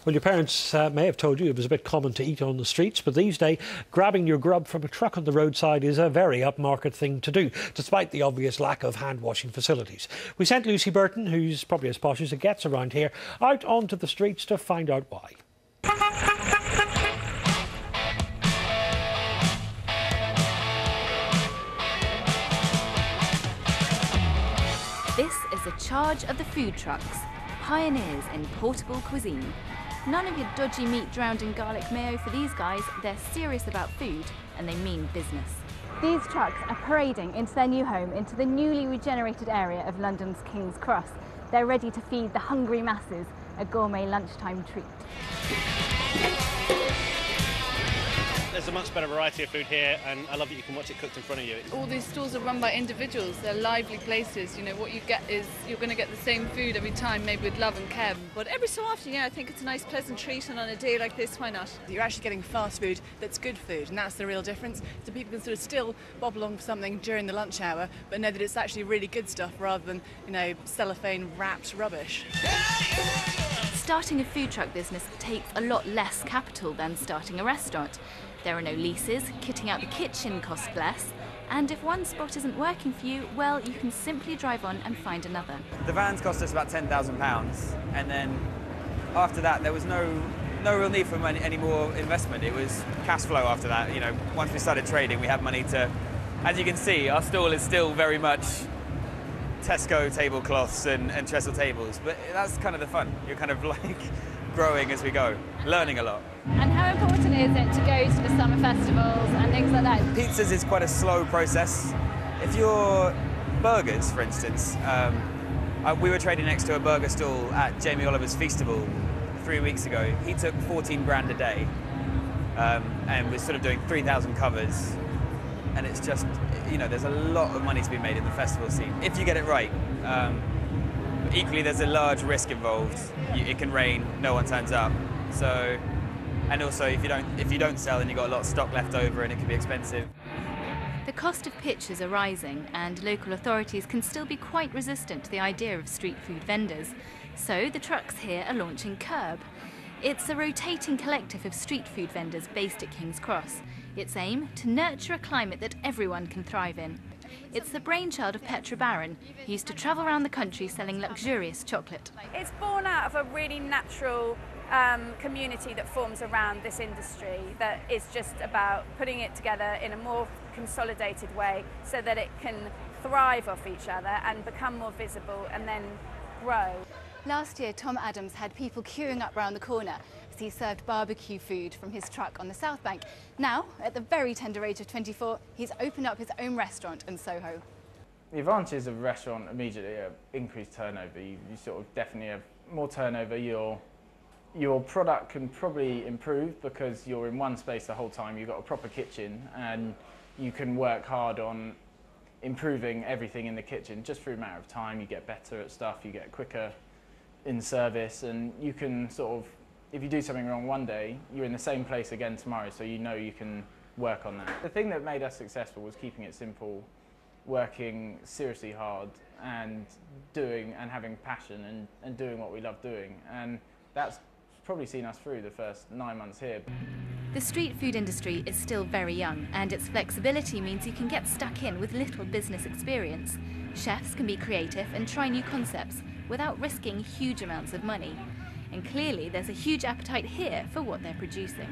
Well, your parents may have told you it was a bit common to eat on the streets, but these days, grabbing your grub from a truck on the roadside is a very upmarket thing to do, despite the obvious lack of hand-washing facilities. We sent Lucy Burton, who's probably as posh as it gets around here, out onto the streets to find out why. This is a charge of the food trucks, pioneers in portable cuisine. None of your dodgy meat drowned in garlic mayo for these guys. They're serious about food and they mean business. These trucks are parading into their new home, into the newly regenerated area of London's King's Cross. They're ready to feed the hungry masses a gourmet lunchtime treat. There's a much better variety of food here, and I love that you can watch it cooked in front of you. All these stalls are run by individuals. They're lively places. You know, what you get is you're going to get the same food every time, maybe with love and care. But every so often, yeah, I think it's a nice pleasant treat, and on a day like this, why not? You're actually getting fast food that's good food, and that's the real difference. So people can sort of still bob along for something during the lunch hour, but know that it's actually really good stuff rather than, you know, cellophane wrapped rubbish. Starting a food truck business takes a lot less capital than starting a restaurant. There are no leases, kitting out the kitchen costs less, and if one spot isn't working for you, well, you can simply drive on and find another. The vans cost us about £10,000, and then after that there was no real need for any more investment. It was cash flow after that. You know, once we started trading, we had money to, as you can see, our stall is still very much Tesco tablecloths and trestle tables, but that's kind of the fun. You're kind of like growing as we go, learning a lot. And how important is it to go to the summer festivals and things like that? Pizzas is quite a slow process. If you're burgers, for instance, we were trading next to a burger stall at Jamie Oliver's Feastable 3 weeks ago. He took 14 grand a day and was sort of doing 3,000 covers. And it's just, you know, there's a lot of money to be made in the festival scene, if you get it right. Equally, there's a large risk involved. It can rain, no one turns up. So, and also, if you don't sell, then you've got a lot of stock left over and it can be expensive. The cost of pitches are rising, and local authorities can still be quite resistant to the idea of street food vendors. So the trucks here are launching KERB. It's a rotating collective of street food vendors based at King's Cross. Its aim, to nurture a climate that everyone can thrive in. It's the brainchild of Petra Barron, who used to travel around the country selling luxurious chocolate. It's born out of a really natural community that forms around this industry, that is just about putting it together in a more consolidated way so that it can thrive off each other and become more visible and then grow. Last year, Tom Adams had people queuing up round the corner as he served barbecue food from his truck on the South Bank. Now, at the very tender age of 24, he's opened up his own restaurant in Soho. The advantages of a restaurant immediately are increased turnover. You sort of definitely have more turnover. Your product can probably improve because you're in one space the whole time. You've got a proper kitchen and you can work hard on improving everything in the kitchen. Just through a matter of time, you get better at stuff, you get quicker in service, and you can sort of, if you do something wrong one day, you're in the same place again tomorrow, so you know you can work on that. The thing that made us successful was keeping it simple, working seriously hard, and having passion and doing what we love doing, and that's probably seen us through the first 9 months here. The street food industry is still very young, and its flexibility means you can get stuck in with little business experience. Chefs can be creative and try new concepts without risking huge amounts of money. And clearly there's a huge appetite here for what they're producing.